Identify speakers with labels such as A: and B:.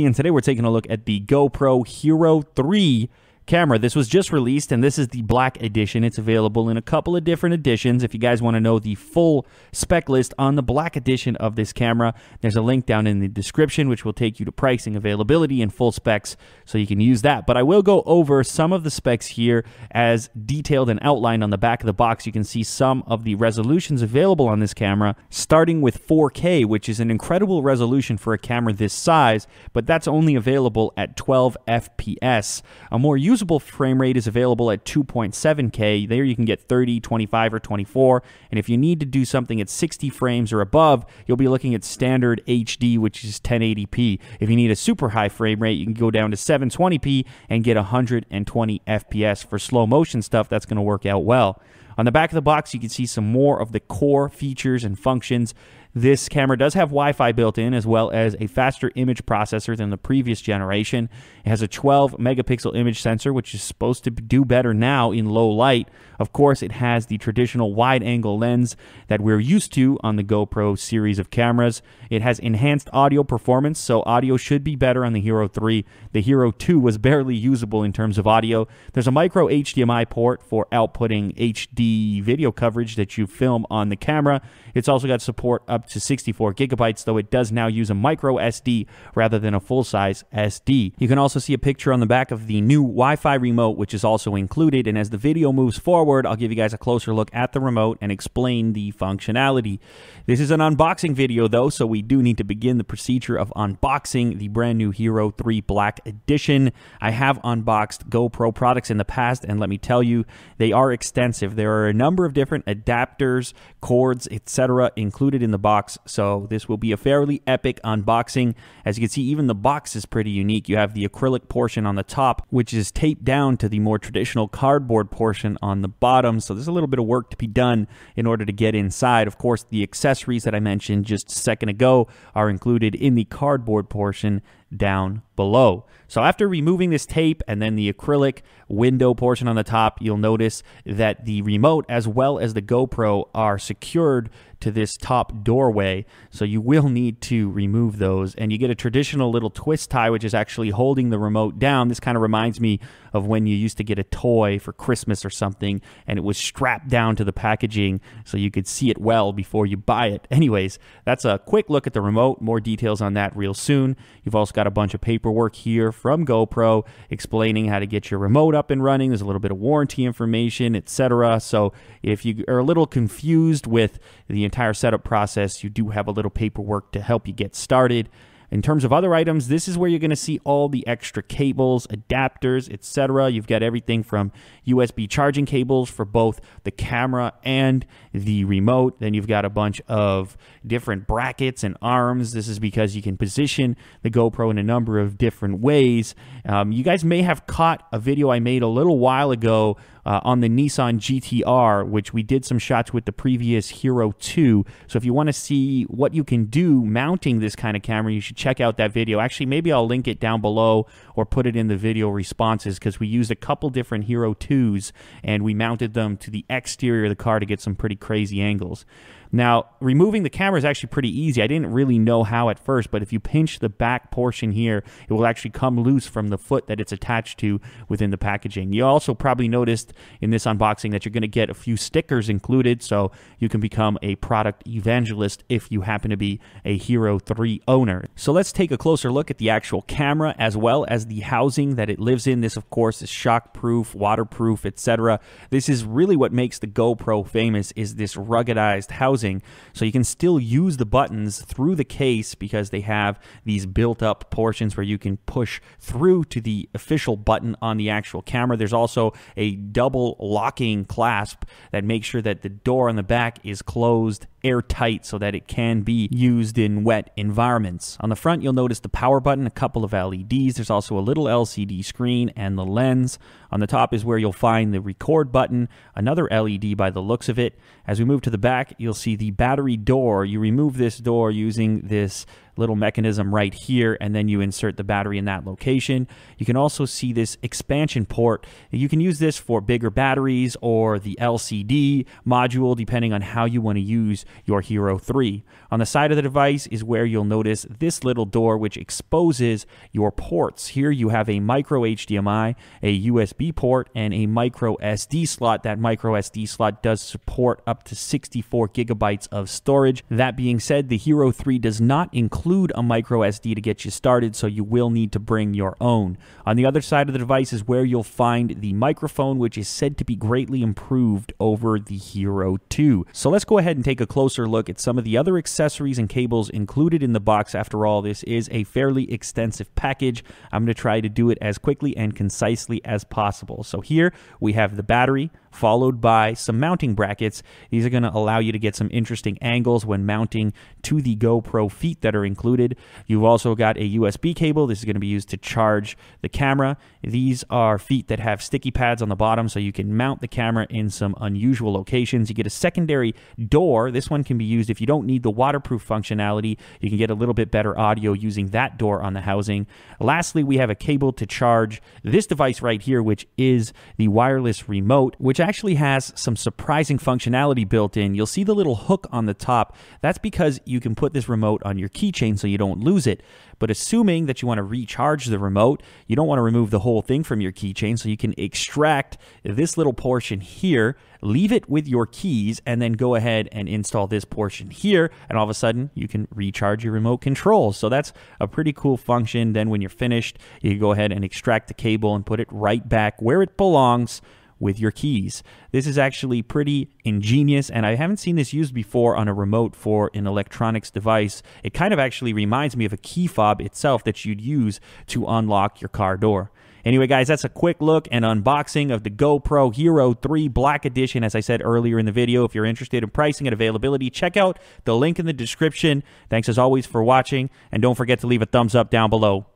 A: And today we're taking a look at the GoPro Hero 3 camera. This was just released, and this is the black edition. It's available in a couple of different editions. If you guys want to know the full spec list on the black edition of this camera, there's a link down in the description which will take you to pricing, availability, and full specs, so you can use that. But I will go over some of the specs here as detailed and outlined on the back of the box. You can see some of the resolutions available on this camera, starting with 4K, which is an incredible resolution for a camera this size, but that's only available at 12 FPS. A more usable frame rate is available at 2.7K. There you can get 30, 25, or 24. And if you need to do something at 60 frames or above, you'll be looking at standard HD, which is 1080p. If you need a super high frame rate, you can go down to 720p and get 120 FPS. For slow motion stuff, that's going to work out well. On the back of the box, you can see some more of the core features and functions. This camera does have Wi-Fi built in, as well as a faster image processor than the previous generation. It has a 12 megapixel image sensor, which is supposed to do better now in low light. Of course, it has the traditional wide-angle lens that we're used to on the GoPro series of cameras. It has enhanced audio performance, so audio should be better on the Hero 3. The Hero 2 was barely usable in terms of audio. There's a micro HDMI port for outputting HD video coverage that you film on the camera. It's also got support up to 64 gigabytes, though it does now use a micro SD rather than a full-size SD. You can also see a picture on the back of the new Wi-Fi remote, which is also included, and as the video moves forward, I'll give you guys a closer look at the remote and explain the functionality. This is an unboxing video, though, so we do need to begin the procedure of unboxing the brand new Hero 3 Black Edition. I have unboxed GoPro products in the past, and let me tell you, they are extensive. There are a number of different adapters, cords, etc. included in the box, so this will be a fairly epic unboxing. As you can see, even the box is pretty unique. You have the acrylic portion on the top, which is taped down to the more traditional cardboard portion on the bottom, so there's a little bit of work to be done in order to get inside. Of course, the accessories that I mentioned just a second ago are included in the cardboard portion down below. So after removing this tape and then the acrylic window portion on the top, you'll notice that the remote as well as the GoPro are secured to this top doorway, so you will need to remove those, and you get a traditional little twist tie which is actually holding the remote down. This kind of reminds me of when you used to get a toy for Christmas or something and it was strapped down to the packaging so you could see it well before you buy it. Anyways, that's a quick look at the remote. More details on that real soon. You've also got a bunch of paperwork here from GoPro explaining how to get your remote up and running. There's a little bit of warranty information, etc. So if you are a little confused with the entire setup process, you do have a little paperwork to help you get started. In terms of other items, this is where you're going to see all the extra cables, adapters, etc. You've got everything from USB charging cables for both the camera and the remote. Then you've got a bunch of different brackets and arms. This is because you can position the GoPro in a number of different ways. You guys may have caught a video I made a little while ago on the Nissan GT-R, which we did some shots with the previous Hero 2. So if you want to see what you can do mounting this kind of camera, you should check out that video. Actually, maybe I'll link it down below or put it in the video responses, because we used a couple different Hero 2s and we mounted them to the exterior of the car to get some pretty crazy angles. Now, removing the camera is actually pretty easy. I didn't really know how at first, but if you pinch the back portion here, it will actually come loose from the foot that it's attached to within the packaging. You also probably noticed in this unboxing that you're going to get a few stickers included, so you can become a product evangelist if you happen to be a Hero 3 owner. So let's take a closer look at the actual camera as well as the housing that it lives in. This, of course, is shockproof, waterproof, etc. This is really what makes the GoPro famous, is this ruggedized housing. So you can still use the buttons through the case because they have these built-up portions where you can push through to the official button on the actual camera. There's also a double locking clasp that makes sure that the door on the back is closed airtight so that it can be used in wet environments. On the front, you'll notice the power button, a couple of LEDs. There's also a little LCD screen and the lens. On the top is where you'll find the record button, another LED by the looks of it. As we move to the back, you'll see the battery door. You remove this door using this little mechanism right here, and then you insert the battery in that location. You can also see this expansion port. You can use this for bigger batteries or the LCD module, depending on how you want to use your Hero 3. On the side of the device is where you'll notice this little door, which exposes your ports. Here you have a micro HDMI, a USB port, and a micro SD slot. That micro SD slot does support up to 64 gigabytes of storage. That being said, the Hero 3 does not include a micro SD to get you started, so you will need to bring your own. On the other side of the device is where you'll find the microphone, which is said to be greatly improved over the Hero 2. So let's go ahead and take a closer look at some of the other accessories and cables included in the box. After all, this is a fairly extensive package. I'm going to try to do it as quickly and concisely as possible. So here we have the battery, followed by some mounting brackets. These are going to allow you to get some interesting angles when mounting to the GoPro feet that are included. You've also got a USB cable. This is going to be used to charge the camera. These are feet that have sticky pads on the bottom, so you can mount the camera in some unusual locations. You get a secondary door. This one can be used if you don't need the waterproof functionality. You can get a little bit better audio using that door on the housing. Lastly, we have a cable to charge this device right here, which is the wireless remote, which actually has some surprising functionality built in. You'll see the little hook on the top. That's because you can put this remote on your keychain so you don't lose it. But assuming that you want to recharge the remote, you don't want to remove the whole thing from your keychain, so you can extract this little portion here, leave it with your keys, and then go ahead and install this portion here, and all of a sudden you can recharge your remote controls. So that's a pretty cool function. Then when you're finished, you can go ahead and extract the cable and put it right back where it belongs with your keys. This is actually pretty ingenious, and I haven't seen this used before on a remote for an electronics device. It kind of actually reminds me of a key fob itself that you'd use to unlock your car door. Anyway, guys, that's a quick look and unboxing of the GoPro Hero 3 Black Edition. As I said earlier in the video, if you're interested in pricing and availability, check out the link in the description. Thanks as always for watching, and don't forget to leave a thumbs up down below.